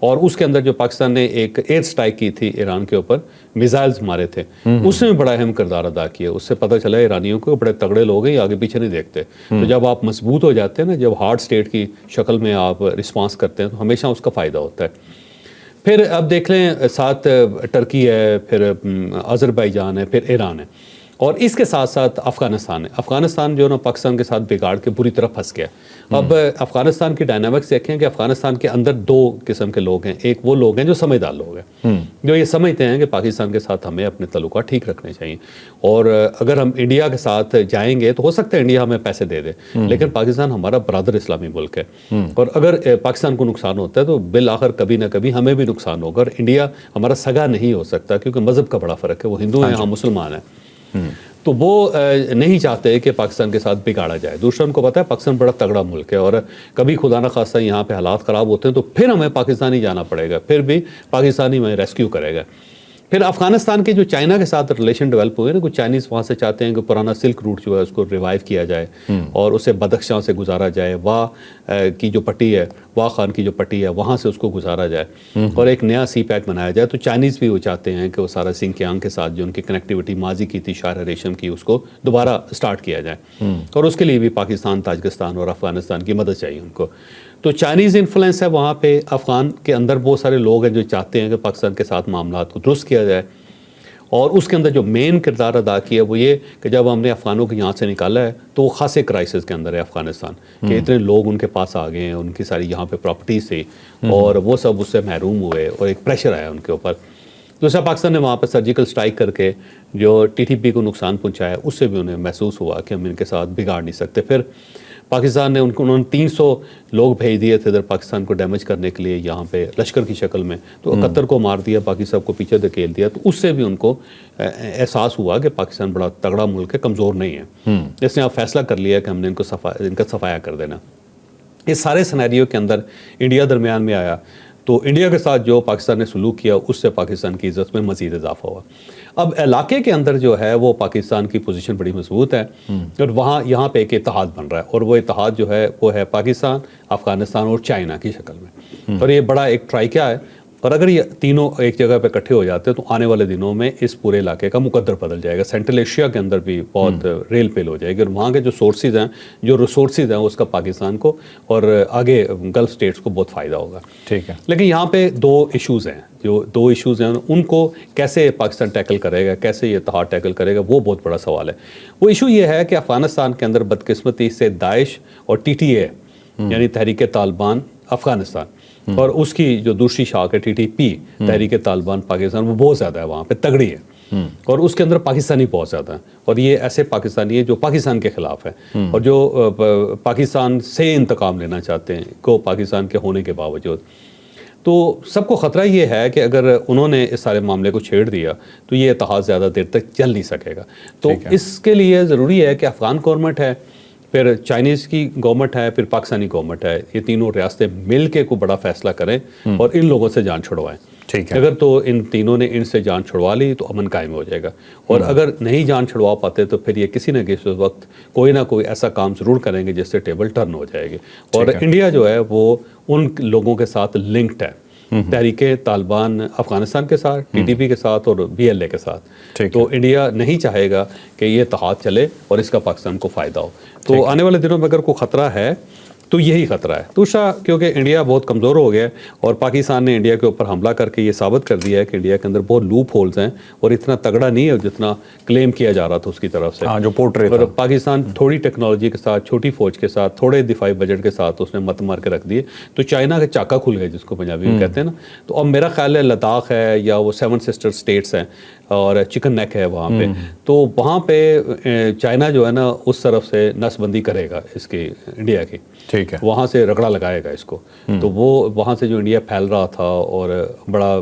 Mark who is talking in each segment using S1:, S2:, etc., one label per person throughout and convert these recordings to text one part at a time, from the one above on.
S1: اور اس کے اندر جو پاکستان نے ایک ایئر سٹرائک کی تھی ایران کے اوپر، میزائلز مارے تھے، اس میں بڑا اہم کردار ادا کیا. اس سے پتہ چلا ایرانیوں کو بڑے تگڑے لوگ ہیں، آگے پیچھے نہیں دیکھتے. تو جب آپ مضبوط ہو جاتے ہیں نا، جب ہارڈ اسٹیٹ کی شکل میں آپ رسپانس کرتے ہیں تو ہمیشہ اس کا فائدہ ہوتا ہے. پھر اب دیکھ لیں ساتھ ٹرکی ہے، پھر آذربائیجان ہے، پھر ایران ہے، اور اس کے ساتھ ساتھ افغانستان ہے. افغانستان جو ہے نا پاکستان کے ساتھ بگاڑ کے بری طرح پھنس گیا. اب افغانستان کی ڈائنامکس دیکھیں کہ افغانستان کے اندر دو قسم کے لوگ ہیں. ایک وہ لوگ ہیں جو سمجھدار لوگ ہیں، جو یہ سمجھتے ہیں کہ پاکستان کے ساتھ ہمیں اپنے تعلقات ٹھیک رکھنے چاہیے، اور اگر ہم انڈیا کے ساتھ جائیں گے تو ہو سکتا ہے انڈیا ہمیں پیسے دے دے، لیکن پاکستان ہمارا برادر اسلامی ملک ہے، اور اگر پاکستان کو نقصان ہوتا ہے تو بالآخر کبھی نہ کبھی ہمیں بھی نقصان ہوگا. اور انڈیا ہمارا سگا نہیں ہو سکتا کیونکہ مذہب کا بڑا فرق ہے، وہ ہندو ہیں، ہم مسلمان ہیں. تو وہ نہیں چاہتے کہ پاکستان کے ساتھ بگاڑا جائے. دوسرا ان کو پتہ ہے پاکستان بڑا تگڑا ملک ہے، اور کبھی خدا نہ خواستہ یہاں پہ حالات خراب ہوتے ہیں تو پھر ہمیں پاکستان ہی جانا پڑے گا، پھر بھی پاکستانی ہمیں ریسکیو کرے گا. پھر افغانستان کے جو چائنا کے ساتھ ریلیشن ڈیولپ ہوئے نا، کچھ چائنیز وہاں سے چاہتے ہیں کہ پرانا سلک روٹ جو ہے اس کو ریوائیو کیا جائے اور اسے بدخشاں سے گزارا جائے، واہ کی جو پٹی ہے، واہ خان کی جو پٹی ہے وہاں سے اس کو گزارا جائے اور ایک نیا سی پیک بنایا جائے. تو چائنیز بھی وہ چاہتے ہیں کہ وہ سارا سنکیانگ کے ساتھ جو ان کی کنیکٹیوٹی ماضی کی تھی شاہراہ ریشم کی، اس کو دوبارہ سٹارٹ کیا جائے، اور اس کے لیے بھی پاکستان، تاجکستان اور افغانستان کی مدد چاہیے ان کو. تو چائنیز انفلوئنس ہے وہاں پہ. افغان کے اندر بہت سارے لوگ ہیں جو چاہتے ہیں کہ پاکستان کے ساتھ معاملات کو درست کیا جائے، اور اس کے اندر جو مین کردار ادا کیا وہ یہ کہ جب ہم نے افغانوں کو یہاں سے نکالا ہے تو وہ خاصے کرائسس کے اندر ہے افغانستان، کہ اتنے لوگ ان کے پاس آ گئے ہیں، ان کی ساری یہاں پہ پراپرٹیز تھی اور وہ سب اس سے محروم ہوئے اور ایک پریشر آیا ان کے اوپر. دوسرا پاکستان نے وہاں پہ سرجیکل سٹرائک کر کے جو ٹی ٹی پی کو نقصان پہنچایا، اس سے بھی انہیں محسوس ہوا کہ ہم ان کے ساتھ بگاڑ نہیں سکتے. پھر پاکستان نے انہوں نے 300 لوگ بھیج دیے تھے ادھر پاکستان کو ڈیمیج کرنے کے لیے یہاں پہ لشکر کی شکل میں، تو 71 کو مار دیا، باقی سب کو پیچھے دھکیل دیا. تو اس سے بھی ان کو احساس ہوا کہ پاکستان بڑا تگڑا ملک ہے، کمزور نہیں ہے. اس نے اب فیصلہ کر لیا کہ ہم نے ان کا صفایا کر دینا. اس سارے سینیریو کے اندر انڈیا درمیان میں آیا، تو انڈیا کے ساتھ جو پاکستان نے سلوک کیا اس سے پاکستان کی عزت میں مزید اضافہ ہوا. اب علاقے کے اندر جو ہے وہ پاکستان کی پوزیشن بڑی مضبوط ہے، اور وہاں یہاں پہ ایک اتحاد بن رہا ہے، اور وہ اتحاد جو ہے وہ ہے پاکستان، افغانستان اور چائنا کی شکل میں. اور یہ بڑا ایک ٹرائیکیا ہے، اور اگر یہ تینوں ایک جگہ پہ اکٹھے ہو جاتے ہیں تو آنے والے دنوں میں اس پورے علاقے کا مقدر بدل جائے گا. سینٹرل ایشیا کے اندر بھی بہت ریل پیل ہو جائے گی، اور وہاں کے جو سورسز ہیں، جو ریسورسز ہیں، اس کا پاکستان کو اور آگے گلف اسٹیٹس کو بہت فائدہ ہوگا.
S2: ٹھیک ہے.
S1: لیکن یہاں پہ دو ایشوز ہیں، جو دو ایشوز ہیں ان کو کیسے پاکستان ٹیکل کرے گا، کیسے یہ اتحاد ٹیکل کرے گا، وہ بہت بڑا سوال ہے. وہ ایشو یہ ہے کہ افغانستان کے اندر بدقسمتی سے داعش اور ٹی ٹی اے یعنی تحریک طالبان افغانستان، اور اس کی جو دوسری شاخ ہے ٹی ٹی پی تحریک طالبان پاکستان، وہ بہت زیادہ ہے، وہاں پہ تگڑی ہے، اور اس کے اندر پاکستانی بہت زیادہ ہیں، اور یہ ایسے پاکستانی ہیں جو پاکستان کے خلاف ہیں اور جو پاکستان سے انتقام لینا چاہتے ہیں کو پاکستان کے ہونے کے باوجود. تو سب کو خطرہ یہ ہے کہ اگر انہوں نے اس سارے معاملے کو چھیڑ دیا تو یہ اتحاد زیادہ دیر تک چل نہیں سکے گا. تو اس کے لیے ضروری ہے کہ افغان گورنمنٹ ہے، پھر چائنیز کی گورنمنٹ ہے، پھر پاکستانی گورنمنٹ ہے، یہ تینوں ریاستیں مل کے کوئی بڑا فیصلہ کریں اور ان لوگوں سے جان چھڑوائیں.
S2: ٹھیک ہے.
S1: اگر تو ان تینوں نے ان سے جان چھڑوا لی تو امن قائم ہو جائے گا، اور اگر نہیں جان چھڑوا پاتے تو پھر یہ کسی نہ کسی وقت کوئی نہ کوئی ایسا کام ضرور کریں گے جس سے ٹیبل ٹرن ہو جائے گی. اور انڈیا جو ہے وہ ان لوگوں کے ساتھ لنکڈ ہے، تحریک طالبان افغانستان کے ساتھ، ٹی ٹی پی کے ساتھ اور بی ایل اے کے ساتھ. تو انڈیا نہیں چاہے گا کہ یہ اتحاد چلے اور اس کا پاکستان کو فائدہ ہو. تو آنے والے دنوں میں اگر کوئی خطرہ ہے تو یہی خطرہ ہے. دوسرا کیونکہ انڈیا بہت کمزور ہو گیا ہے اور پاکستان نے انڈیا کے اوپر حملہ کر کے یہ ثابت کر دیا ہے کہ انڈیا کے اندر بہت لوپ ہولز ہیں اور اتنا تگڑا نہیں ہے جتنا کلیم کیا جا رہا تھا اس کی طرف سے.
S2: جو پورٹریٹ
S1: اور پاکستان تھوڑی ٹیکنالوجی کے ساتھ، چھوٹی فوج کے ساتھ، تھوڑے دفاعی بجٹ کے ساتھ اس نے مت مار کے رکھ دیے. تو چائنا کے چاکا کھل گئے جس کو پنجابی میں کہتے ہیں نا. تو اب میرا خیال ہے لداخ ہے یا وہ 7 سسٹر اسٹیٹس ہیں اور چکن نیک ہے وہاں پہ، تو وہاں پہ چائنا جو ہے نا اس طرف سے نس بندی کرے گا اس کی انڈیا کی. ٹھیک ہے. وہاں سے رگڑا لگائے گا اس کو. تو وہ وہاں سے جو انڈیا پھیل رہا تھا اور بڑا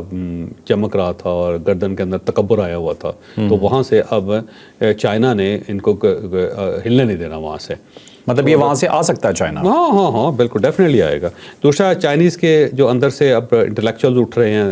S1: چمک رہا تھا اور گردن کے اندر تکبر آیا ہوا تھا، تو وہاں سے اب چائنا نے ان کو ہلنے نہیں دینا وہاں سے.
S2: مطلب یہ وہاں سے آ سکتا ہے چائنا؟
S1: ہاں بالکل ڈیفینیٹلی آئے گا. دوسرا چائنیز کے جو اندر سے اب انٹلیکچوئلز اٹھ رہے ہیں،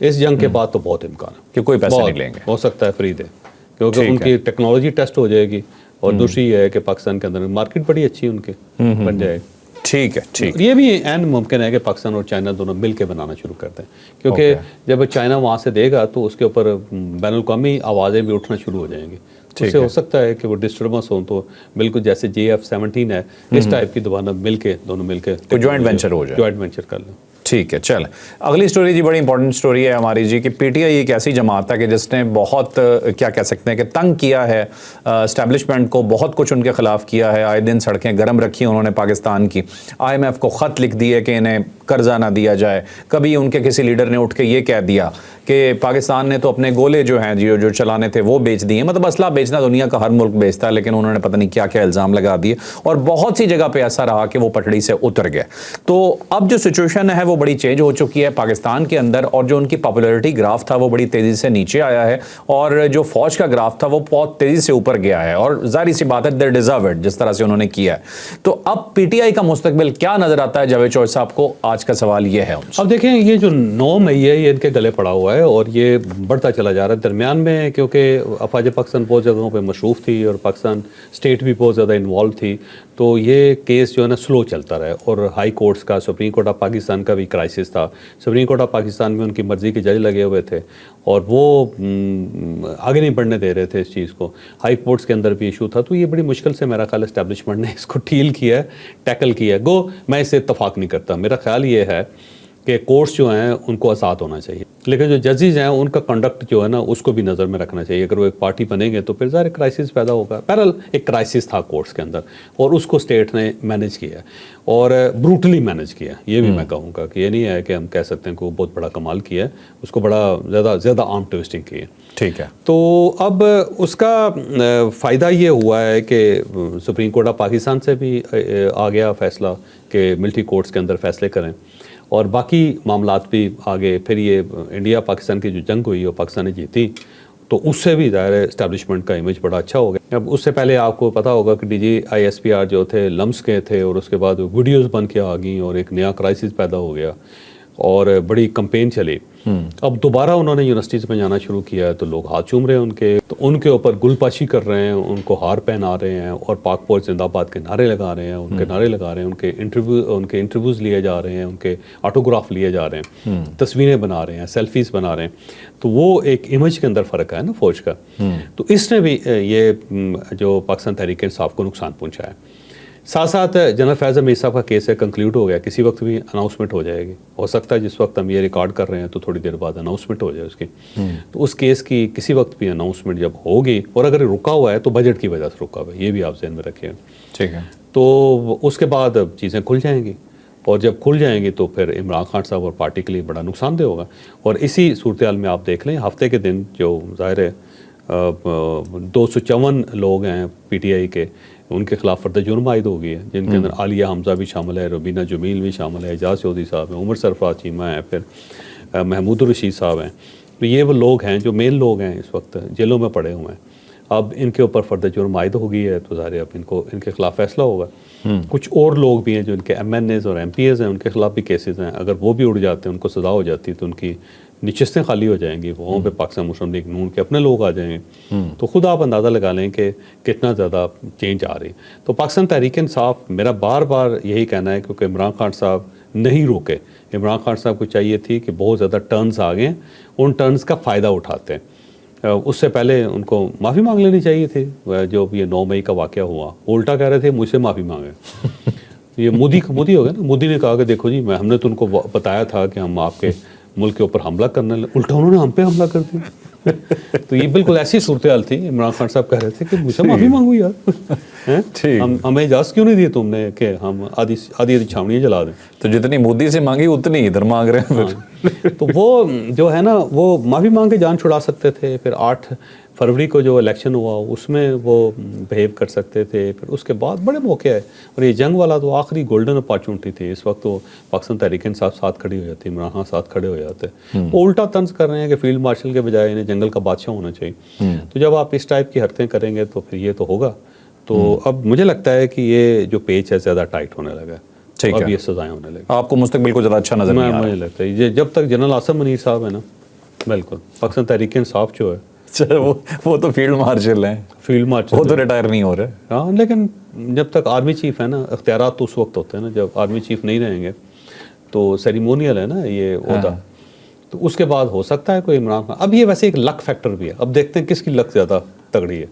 S1: اس جنگ کے بعد تو بہت امکان ہے
S2: کہ کوئی پیسے
S1: بہت
S2: نہیں لیں گے،
S1: ہو سکتا ہے فری دے، کیونکہ
S2: ٹھیک
S1: ان
S2: ہے۔
S1: کی ٹیکنالوجی ٹیسٹ ہو جائے گی، اور دوسری یہ ہے کہ پاکستان کے اندر مارکیٹ بڑی اچھی ان کے بن جائے گی۔
S2: ٹھیک ہے، ٹھیک،
S1: یہ بھی عین ممکن ہے کہ پاکستان اور چائنا دونوں مل کے بنانا شروع کر دیں، کیونکہ جب چائنا وہاں سے دے گا تو اس کے اوپر بین الاقوامی آوازیں بھی اٹھنا شروع ہو جائیں گی، اس سے ہو سکتا ہے کہ وہ ڈسٹربنس ہوں تو بالکل جیسے JF-17 ہے اس ٹائپ کی دوبارہ مل کے دونوں مل کے
S2: کوئی جوائنٹ وینچر ہو جائے،
S1: جوائنٹ وینچر کر لیں۔
S2: ٹھیک ہے۔ چل اگلی سٹوری جی، بڑی امپورٹنٹ سٹوری ہے ہماری جی، کہ پی ٹی آئی ایک ایسی جماعت ہے کہ جس نے بہت کیا کہہ سکتے ہیں کہ تنگ کیا ہے اسٹیبلشمنٹ کو، بہت کچھ ان کے خلاف کیا ہے، آئے دن سڑکیں گرم رکھی انہوں نے پاکستان کی، IMF کو خط لکھ دیے کہ انہیں قرضہ نہ دیا جائے، کبھی ان کے کسی لیڈر نے اٹھ کے یہ کہہ دیا کہ پاکستان نے تو اپنے گولے جو ہیں جو چلانے تھے وہ بیچ دیے، مطلب اسلحہ بیچنا دنیا کا ہر ملک بیچتا ہے، لیکن انہوں نے پتہ نہیں کیا کیا الزام لگا دیے، اور بہت سی جگہ پہ ایسا رہا کہ وہ پٹڑی سے اتر گئے۔ تو اب جو سچویشن ہے وہ بڑی چینج ہو چکی ہے پاکستان کے اندر، اور جو ان کی پاپولیرٹی گراف تھا وہ بڑی تیزی سے نیچے آیا ہے، اور جو فوج کا گراف تھا وہ بہت تیزی سے اوپر گیا ہے، اور ظاہر سی بات ہے دے ڈیزرو اٹ جس طرح سے انہوں نے کیا ہے۔ تو اب پی ٹی آئی کا مستقبل کیا نظر آتا ہے جاوید چوہدری صاحب کو؟ آج کا سوال یہ ہے ان سے۔
S1: اب دیکھیں یہ جو 9 مئی ہے یہ ان کے گلے پڑا ہوا ہے، اور یہ بڑھتا چلا جا رہا ہے درمیان میں، کیونکہ افواج پاکستان بہت جگہوں پہ مصروف تھی اور پاکستان اسٹیٹ بھی بہت زیادہ انوالو تھی، تو یہ کیس جو ہے نا سلو چلتا رہا، اور ہائی کورٹس کا، سپریم کورٹ آف پاکستان کا بھی کرائسس تھا، سپریم کورٹ آف پاکستان میں ان کی مرضی کے جج لگے ہوئے تھے اور وہ آگے نہیں بڑھنے دے رہے تھے اس چیز کو، ہائی کورٹس کے اندر بھی ایشو تھا، تو یہ بڑی مشکل سے میرا خیال اسٹیبلشمنٹ نے اس کو ڈیل کیا ہے، ٹیکل کیا ہے۔ گو میں اس سے اتفاق نہیں کرتا، میرا خیال یہ ہے کہ کورٹس جو ہیں ان کو آزاد ہونا چاہیے، لیکن جو ججز ہیں ان کا کنڈکٹ جو ہے نا اس کو بھی نظر میں رکھنا چاہیے، اگر وہ ایک پارٹی بنیں گے تو پھر ظاہر کرائسس پیدا ہوگا۔ بہرحال ایک کرائسس تھا کورٹس کے اندر، اور اس کو اسٹیٹ نے مینیج کیا اور بروٹلی مینیج کیا، یہ بھی میں کہوں گا کہ یہ نہیں ہے کہ ہم کہہ سکتے ہیں کہ وہ بہت بڑا کمال کیا ہے، اس کو بڑا زیادہ آرم ٹویسٹنگ کی ہے۔
S2: ٹھیک ہے،
S1: تو اب اس کا فائدہ یہ ہوا ہے کہ سپریم کورٹ آف پاکستان سے بھی آ گیا فیصلہ کہ ملٹری کورٹس کے اندر فیصلے کریں، اور باقی معاملات بھی آگے، پھر یہ انڈیا پاکستان کی جو جنگ ہوئی اور پاکستان نے جیتی، تو اس سے بھی ظاہر ہے اسٹیبلشمنٹ کا امیج بڑا اچھا ہو گیا۔ اب اس سے پہلے آپ کو پتا ہوگا کہ DGISPR جو تھے لمس کے تھے، اور اس کے بعد ویڈیوز بن کے آ گئیں اور ایک نیا کرائسس پیدا ہو گیا اور بڑی کمپین چلی۔ اب دوبارہ انہوں نے یونیورسٹیز میں جانا شروع کیا ہے تو لوگ ہاتھ چوم رہے ہیں ان کے، تو ان کے اوپر گل پاشی کر رہے ہیں، ان کو ہار پہنا رہے ہیں، اور پاک فوج زندہ باد کے نعرے لگا رہے ہیں، ان کے نعرے لگا رہے ہیں، ان کے انٹرویوز لیے جا رہے ہیں، ان کے آٹوگراف لیے جا رہے ہیں، تصویریں بنا رہے ہیں، سیلفیز بنا رہے ہیں، تو وہ ایک امیج کے اندر فرق ہے نا فوج کا۔ تو اس نے بھی یہ جو پاکستان تحریک انصاف کو نقصان پہنچایا ہے۔ ساتھ ساتھ جنرل فیض امیر صاحب کا کیس ہے کنکلیوڈ ہو گیا، کسی وقت بھی اناؤنسمنٹ ہو جائے گی، ہو سکتا ہے جس وقت ہم یہ ریکارڈ کر رہے ہیں تو تھوڑی دیر بعد اناؤنسمنٹ ہو جائے اس کی، تو اس کیس کی کسی وقت بھی اناؤنسمنٹ جب ہوگی، اور اگر رکا ہوا ہے تو بجٹ کی وجہ سے رکا ہوا ہے، یہ بھی آپ ذہن میں رکھیں۔
S2: ٹھیک ہے،
S1: تو اس کے بعد چیزیں کھل جائیں گی، اور جب کھل جائیں گی تو پھر عمران خان صاحب اور پارٹی کے لیے بڑا نقصان دہ ہوگا۔ اور اسی صورتحال میں آپ دیکھ لیں ہفتے کے دن جو ظاہر ہے 254 لوگ ہیں PTI کے، ان کے خلاف فرد جرم عائد ہو گئی ہے، جن کے اندر عالیہ حمزہ بھی شامل ہے، ربینہ جمیل بھی شامل ہے، اعجاز چودھری صاحب ہیں، عمر سرفراز چیمہ ہیں، پھر محمود الرشید صاحب ہیں، تو یہ وہ لوگ ہیں جو مین لوگ ہیں اس وقت جیلوں میں پڑے ہوئے ہیں۔ اب ان کے اوپر فرد جرم عائد ہو گئی ہے تو ظاہر ہے اب ان کے خلاف فیصلہ ہوگا۔ کچھ اور لوگ بھی ہیں جو ان کے MNAs اور MPAs ہیں، ان کے خلاف بھی کیسز ہیں، اگر وہ بھی اڑ جاتے ہیں، ان کو سزا ہو جاتی ہے تو ان کی نشستیں خالی ہو جائیں گی، وہاں پہ پاکستان مسلم لیگ نون کے اپنے لوگ آ جائیں گے، تو خود آپ اندازہ لگا لیں کہ کتنا زیادہ چینج آ رہی۔ تو پاکستان تحریک انصاف، میرا بار بار یہی کہنا ہے کیونکہ عمران خان صاحب نہیں روکے، عمران خان صاحب کو چاہیے تھی کہ بہت زیادہ ٹرنز آ گئے، ان ٹرنز کا فائدہ اٹھاتے ہیں۔ اس سے پہلے ان کو معافی مانگ لینی چاہیے تھی، جو یہ 9 مئی کا واقعہ ہوا، الٹا کہہ رہے تھے مجھ سے معافی مانگے۔ یہ مودی ہو گیا نا، مودی نے کہا کہ دیکھو جی ہم نے تو ان کو بتایا تھا کہ ہم آپ کے ملک کے اوپر حملہ کرنے، الٹا انہوں نے ہم پہ حملہ کر دیا۔ تو یہ بالکل ایسی صورتحال تھی، عمران خان صاحب کہہ رہے تھے کہ مجھ سے معافی مانگو یار، ہمیں اجازت کیوں نہیں دی تم نے کہ ہم آدھی چھاونیاں جلا دیں۔
S2: تو جتنی مودی سے مانگی اتنی ادھر مانگ رہے ہیں۔
S1: تو وہ جو ہے نا وہ معافی مانگ کے جان چھڑا سکتے تھے، پھر 8 فروری کو جو الیکشن ہوا اس میں وہ بہیو کر سکتے تھے، پھر اس کے بعد بڑے موقع ہے، اور یہ جنگ والا تو آخری گولڈن اپارچونٹی تھی، اس وقت تو پاکستان تحریک انصاف ساتھ کھڑی ہو جاتی، عمران خان ساتھ کھڑے ہو جاتے۔ وہ الٹا طنز کر رہے ہیں کہ فیلڈ مارشل کے بجائے انہیں جنگل کا بادشاہ ہونا چاہیے۔ تو جب آپ اس ٹائپ کی حرکتیں کریں گے تو پھر یہ تو ہوگا۔ تو اب مجھے لگتا ہے کہ یہ جو پیچ ہے زیادہ ٹائٹ ہونے لگا ہے، اب یہ سزائیں ہونے لگی۔
S2: آپ کو مستقبل کو زیادہ اچھا نظر نہیں آ رہا؟
S1: مجھے لگتا ہے جب تک جنرل آصف منیر صاحب ہے نا بالکل پاکستان تحریک انصاف جو ہے
S2: وہ تو فیلڈ مارشل ہیں,
S1: فیلڈ مارشل
S2: وہ تو ریٹائر نہیں ہو رہے.
S1: ہاں لیکن جب تک آرمی چیف ہے نا, اختیارات تو اس وقت ہوتے ہیں نا جب آرمی چیف نہیں رہیں گے, تو سیریمونیل ہے نا یہ عہدہ, تو اس کے بعد ہو سکتا ہے کوئی عمران خان. اب یہ ویسے ایک لک فیکٹر بھی ہے, اب دیکھتے ہیں کس کی لک زیادہ تگڑی ہے.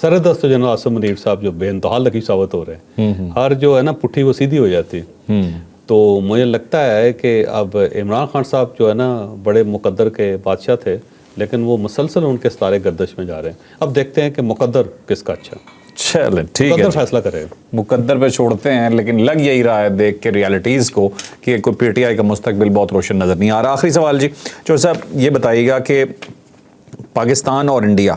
S1: سردست جنرل عاصم منیر صاحب جو بے انتہا لکی ثابت ہو رہے ہیں, ہر جو ہے نا پٹھی وہ سیدھی ہو جاتی ہے. تو مجھے لگتا ہے کہ اب عمران خان صاحب جو ہے نا بڑے مقدر کے بادشاہ تھے, لیکن وہ مسلسل ان کے ستارے گردش میں جا رہے ہیں. اب دیکھتے ہیں کہ مقدر کس کا اچھا,
S2: چلیں ٹھیک ہے,
S1: مقدر فیصلہ کرے.
S2: مقدر پہ چھوڑتے ہیں, لیکن لگ یہی رہا ہے دیکھ کے ریالٹیز کو کہ کوئی پی ٹی آئی کا مستقبل بہت روشن نظر نہیں آ رہا. آخری سوال جی چور صاحب, یہ بتائیے گا کہ پاکستان اور انڈیا,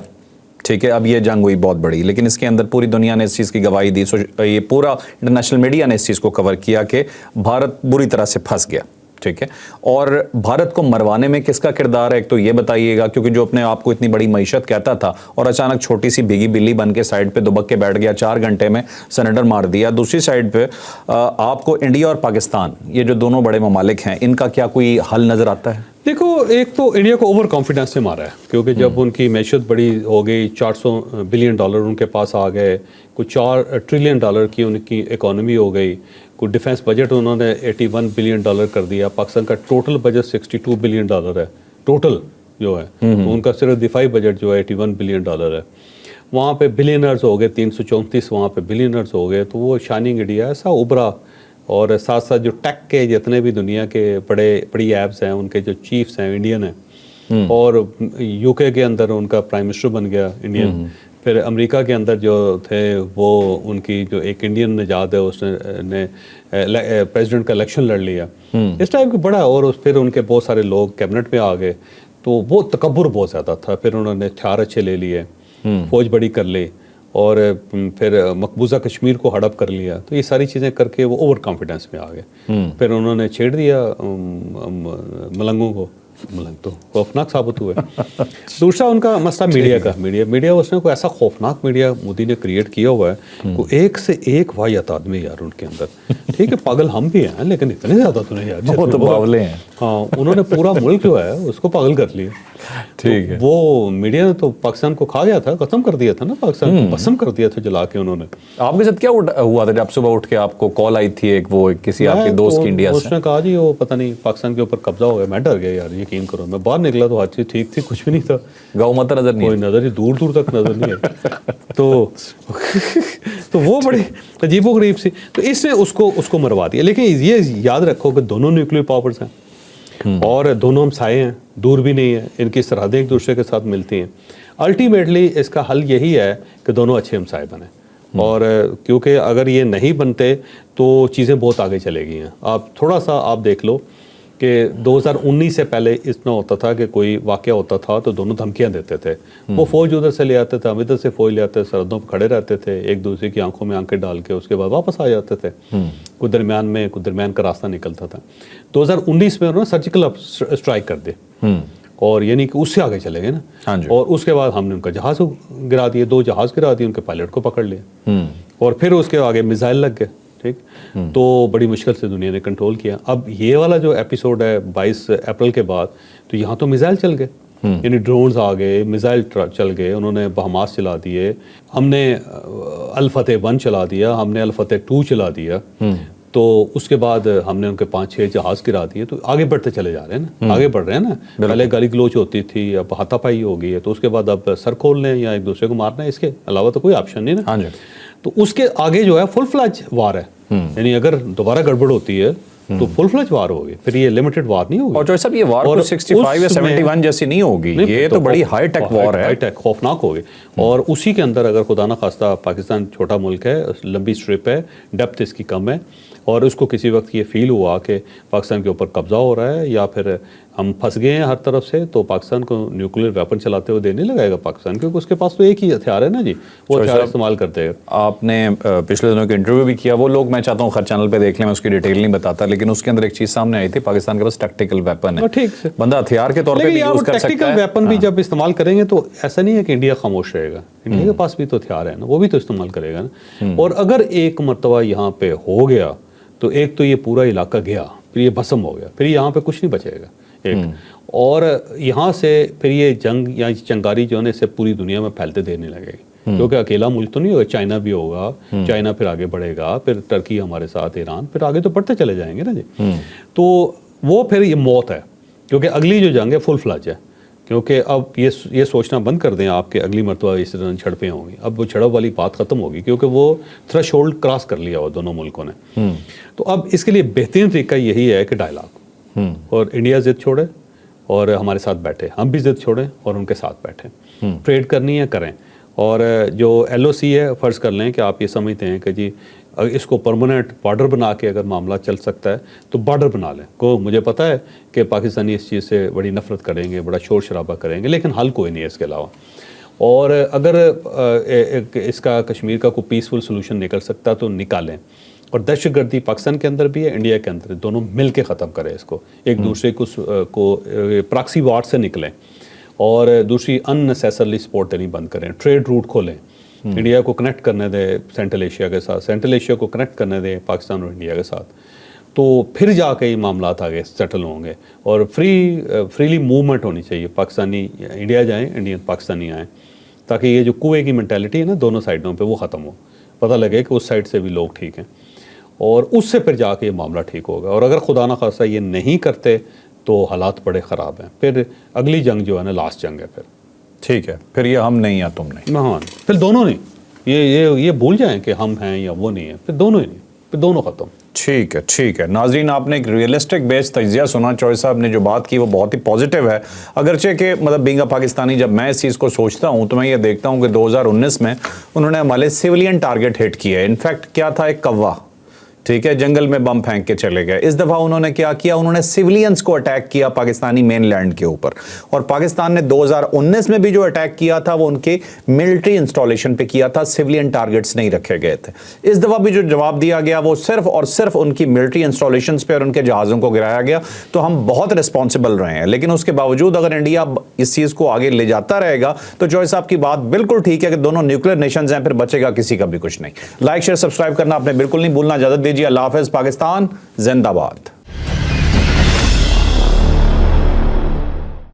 S2: ٹھیک ہے, اب یہ جنگ ہوئی بہت بڑی, لیکن اس کے اندر پوری دنیا نے اس چیز کی گواہی دی, یہ پورا انٹرنیشنل میڈیا نے اس چیز کو کور کیا کہ بھارت بری طرح سے پھنس گیا, ٹھیک ہے, اور بھارت کو مروانے میں کس کا کردار ہے, ایک تو یہ بتائیے گا, کیونکہ جو اپنے آپ کو اتنی بڑی معیشت کہتا تھا اور اچانک چھوٹی سی بھیگی بلی بن کے سائڈ پہ دبک کے بیٹھ گیا, 4 گھنٹے میں سرنڈر مار دیا. دوسری سائڈ پہ آپ کو انڈیا اور پاکستان, یہ جو دونوں بڑے ممالک ہیں, ان کا کیا کوئی حل نظر آتا ہے؟
S1: دیکھو, ایک تو انڈیا کو اوور کانفیڈنس سے مارا ہے, کیونکہ جب ان کی معیشت بڑی ہو گئی, $400 بلین ان کے پاس آ گئے, کوئی $4 ٹریلین کی ان کی اکانومی ہو گئی, کوئی ڈیفنس بجٹ انہوں نے $81 بلین کر دیا. پاکستان کا ٹوٹل بجٹ $62 بلین ہے ٹوٹل جو ہے, تو ان کا صرف دفاعی بجٹ جو ہے $81 بلین ہے. وہاں پہ بلینرز ہو گئے 334, وہاں پہ بلینرز ہو گئے. تو وہ شائننگ انڈیا ایسا ابھرا, اور ساتھ ساتھ جو ٹیک کے جتنے بھی دنیا کے بڑی ایپس ہیں, ان کے جو چیفز ہیں انڈین ہیں, اور یو کے اندر ان کا پرائم منسٹر بن گیا انڈین. پھر امریکہ کے اندر جو تھے وہ ان کی جو ایک انڈین نژاد ہے, اس نے پریزیڈنٹ کا الیکشن لڑ لیا. اس ٹائپ کا بڑا, اور پھر ان کے بہت سارے لوگ کیبنٹ میں آ گئے. تو وہ تکبر بہت زیادہ تھا. پھر انہوں نے ہتھیار اچھے لے لیے, فوج بڑی کر لی, اور پھر مقبوضہ کشمیر کو ہڑپ کر لیا. تو یہ ساری چیزیں کر کے وہ اوور کانفیڈنس میں آ گئے. پھر انہوں نے چھیڑ دیا ملنگوں کو, ملنگ تو خوفناک ثابت ہوئے. دوسرا ان کا مسئلہ میڈیا کا, میڈیا اس نے کوئی ایسا خوفناک میڈیا مودی نے کریٹ کیا ہوا ہے, کوئی ایک سے ایک واحد آدمی یار ان کے اندر. ٹھیک ہے, پاگل ہم بھی ہیں, لیکن اتنے زیادہ تو نہیں یار,
S2: وہ تو باولے ہیں.
S1: ہاں, انہوں نے پورا ملک جو ہے اس کو پاگل کر لیا.
S2: ٹھیک ہے,
S1: وہ میڈیا نے تو پاکستان کو کھا گیا تھا, ختم کر دیا تھا نا, پاکستان کو بسم کر دیا تھا جلا کے انہوں نے.
S2: آپ کے ساتھ کیا ہوا تھا جب صبح اٹھ کے آپ کو کال آئی تھی ایک, وہ کسی آپ کے دوست کی انڈیا سے؟
S1: اس نے کہا جی وہ پتہ نہیں پاکستان کے اوپر قبضہ ہو گیا. میں ڈر گیا یار, یقین کرو. میں باہر نکلا تو ہر چیز ٹھیک تھی, کچھ بھی نہیں تھا,
S2: گاؤں ماتا نظر نہیں,
S1: کوئی نظر ہی دور دور تک نظر نہیں ہے. تو وہ بڑی عجیب و غریب سی. تو اس نے اس کو مروا دیا. لیکن یہ یاد رکھو کہ دونوں نیوکلیر پاورز ہیں, اور دونوں ہم سائے ہیں, دور بھی نہیں ہیں, ان کی سرحدیں ایک دوسرے کے ساتھ ملتی ہیں. الٹیمیٹلی اس کا حل یہی ہے کہ دونوں اچھے ہمسائے بنیں, اور کیونکہ اگر یہ نہیں بنتے تو چیزیں بہت آگے چلے گئی ہیں. آپ تھوڑا سا آپ دیکھ لو کہ 2019 سے پہلے اتنا ہوتا تھا کہ کوئی واقعہ ہوتا تھا تو دونوں دھمکیاں دیتے تھے. وہ فوج ادھر سے لے آتے تھے, ہم ادھر سے فوج لے آتے تھے, سرحدوں پہ کھڑے رہتے تھے, ایک دوسرے کی آنکھوں میں آنکھیں ڈال کے اس کے بعد واپس آ جاتے تھے. کوئی درمیان کا راستہ نکلتا تھا. 2019 میں انہوں نے سرجیکل اسٹرائک کر دی, اور یعنی کہ اس سے آگے چلے گئے نا. اور اس کے بعد ہم نے ان کا جہاز گرا دیے, 2 جہاز گرا دیے, ان کے پائلٹ کو پکڑ لیا, اور پھر اس کے آگے میزائل لگ گئے. ٹھیک, تو بڑی مشکل سے دنیا نے کنٹرول کیا. اب یہ والا جو ایپیسوڈ ہے 22 اپریل کے بعد, تو یہاں تو میزائل چل گئے, یعنی ڈرونز آ گئے, میزائل چل گئے, انہوں نے بہاماس چلا دیے, ہم نے الفتح 1 چلا دیا, ہم نے الفتح 2 چلا دیا. تو اس کے بعد ہم نے ان کے 5-6 جہاز گرا دیے. تو آگے بڑھتے چلے جا رہے ہیں نا, آگے بڑھ رہے ہیں نا. پہلے گالی گلوچ ہوتی تھی, اب ہاتھا پائی ہو گئی ہے, تو اس کے بعد اب سر کھول لیں یا ایک دوسرے کو مارنا ہے, اس کے علاوہ تو کوئی آپشن نہیں نا. تو اس کے آگے جو ہے فل فلیج وار ہے, یعنی اگر دوبارہ گڑبڑ ہوتی ہے تو فل فلیج وار ہوگی, پھر یہ لمیٹڈ وار نہیں ہوگی.
S2: اور جو صاحب یہ وار 65 یا 71 جیسی نہیں ہوگی, یہ تو بڑی ہائی ٹیک وار ہے,
S1: ہائی ٹیک خوفناک ہوگی. اور اسی کے اندر اگر خدا نہ خواستہ پاکستان چھوٹا ملک ہے, لمبی اسٹرپ ہے, ڈیپتھ اس کی کم ہے, اور اس کو کسی وقت یہ فیل ہوا کہ پاکستان کے اوپر قبضہ ہو رہا ہے یا پھر ہم پھنس گئے ہیں ہر طرف سے, تو پاکستان کو نیوکلیر ویپن چلاتے ہوئے دینے لگائے گا پاکستان, کیونکہ اس کے پاس تو ایک ہی ہتھیار ہے نا جی, وہ ہتھیار استعمال کرتے ہیں. آپ
S2: نے پچھلے دنوں کے انٹرویو بھی کیا, وہ لوگ میں چاہتا ہوں خیر چینل پہ دیکھ لیں, میں اس کی ڈیٹیل نہیں بتاتا, لیکن اس کے اندر ایک چیز سامنے آئی تھی, پاکستان کے پاس ٹیکٹیکل ویپن ہے,
S1: ٹھیک سے
S2: بندہ ہتھیار کے طور پہ بھی یوز کر سکتا ہے.
S1: ٹیکٹیکل ویپن بھی جب استعمال کریں گے تو ایسا نہیں ہے کہ انڈیا خاموش رہے گا, انڈیا کے پاس بھی تو ہتھیار ہے نا, وہ بھی تو استعمال کرے گا نا. اور اگر ایک مرتبہ یہاں پہ ہو گیا تو ایک تو یہ پورا علاقہ گیا, پھر یہ بھسم ہو گیا, پھر یہاں پہ کچھ نہیں بچے گا. ایک، اور یہاں سے پھر یہ جنگ یا چنگاری جو ہے نا اس سے پوری دنیا میں پھیلتے دیر نہیں لگے گی، کیونکہ اکیلا ملک تو نہیں ہوگا، چائنا بھی ہوگا، چائنا پھر آگے بڑھے گا، پھر ترکی ہمارے ساتھ، ایران، پھر آگے تو بڑھتے چلے جائیں گے نا جی۔ تو وہ پھر یہ موت ہے، کیونکہ اگلی جو جنگ ہے فل فلج ہے، کیونکہ اب یہ سوچنا بند کر دیں آپ کہ اگلی مرتبہ اس طرح جھڑپیں ہوں گی، اب وہ جھڑپ والی بات ختم ہوگی، کیونکہ وہ تھریش ہولڈ کراس کر لیا ہوا دونوں ملکوں نے۔ تو اب اس کے لیے بہترین طریقہ یہی ہے کہ ڈائلاگ، اور انڈیا ضد چھوڑے اور ہمارے ساتھ بیٹھے، ہم بھی ضد چھوڑیں اور ان کے ساتھ بیٹھیں، ٹریڈ کرنی ہے کریں، اور جو ایل او سی ہے فرض کر لیں کہ آپ یہ سمجھتے ہیں کہ جی اس کو پرماننٹ بارڈر بنا کے اگر معاملہ چل سکتا ہے تو بارڈر بنا لیں، کو مجھے پتہ ہے کہ پاکستانی اس چیز سے بڑی نفرت کریں گے، بڑا شور شرابہ کریں گے، لیکن حل کوئی نہیں ہے اس کے علاوہ۔ اور اگر اس کا کشمیر کا کوئی پیسفل سلوشن نکل سکتا تو نکالیں، اور دہشت گردی پاکستان کے اندر بھی ہے، انڈیا کے اندر، دونوں مل کے ختم کریں اس کو، ایک دوسرے کو پراکسی وار سے نکلیں، اور دوسری ان نیسیسرلی سپورٹ دینی بند کریں، ٹریڈ روٹ کھولیں، انڈیا کو کنیکٹ کرنے دیں سینٹرل ایشیا کے ساتھ، سینٹرل ایشیا کو کنیکٹ کرنے دیں پاکستان اور انڈیا کے ساتھ، تو پھر جا کے یہ معاملات آگے سیٹل ہوں گے، اور فریلی موومنٹ ہونی چاہیے، پاکستانی انڈیا جائیں، انڈین پاکستانی آئیں، تاکہ یہ جو کنویں کی مینٹیلٹی ہے نا دونوں سائڈوں پہ وہ ختم ہو، پتہ لگے کہ اس سائڈ سے بھی لوگ ٹھیک ہیں، اور اس سے پھر جا کے یہ معاملہ ٹھیک ہوگا۔ اور اگر خدا نہ خواستہ یہ نہیں کرتے تو حالات بڑے خراب ہیں، پھر اگلی جنگ جو ہے نا لاسٹ جنگ ہے، پھر
S2: ٹھیک ہے، پھر یہ ہم نہیں یا تم نہیں،
S1: ہاں پھر دونوں نہیں، یہ بھول جائیں کہ ہم ہیں یا وہ نہیں ہیں، پھر دونوں ہی نہیں، پھر دونوں ختم۔
S2: ٹھیک ہے ٹھیک ہے ناظرین، آپ نے ایک ریئلسٹک بیس تجزیہ سنا، چوہے صاحب نے جو بات کی وہ بہت ہی پازیٹیو ہے، اگرچہ کہ مطلب بینگ اے پاکستانی جب میں اس چیز کو سوچتا ہوں تو میں یہ دیکھتا ہوں کہ 2019 میں انہوں نے ہمارے سویلین ٹارگٹ ہٹ کیا ہے، انفیکٹ کیا تھا، ایک کوا، ٹھیک ہے، جنگل میں بم پھینک کے چلے گئے۔ اس دفعہ انہوں نے کیا کیا، انہوں نے سیولینز کو اٹیک کیا پاکستانی مین لینڈ کے اوپر، اور پاکستان نے 2019 میں بھی جو اٹیک کیا تھا وہ ان کے ملٹری انسٹالیشن پہ کیا تھا، سیولین ٹارگٹس نہیں رکھے گئے تھے۔ اس دفعہ بھی جو جواب دیا گیا وہ صرف اور صرف ان کی ملٹری انسٹالیشنز پہ اور ان کے جہازوں کو گرایا گیا، تو ہم بہت رسپانسبل رہے ہیں، لیکن اس کے باوجود اگر انڈیا اس چیز کو آگے لے جاتا رہے گا تو جوہر صاحب کی بات بالکل ٹھیک ہے کہ دونوں نیوکلیر نیشنز ہیں، پھر بچے گا کسی کا بھی کچھ نہیں۔ لائک شیئر سبسکرائب کرنا آپ نے بالکل نہیں بھولنا، اجازت دیجیے، اللہ حافظ، پاکستان زندہ باد۔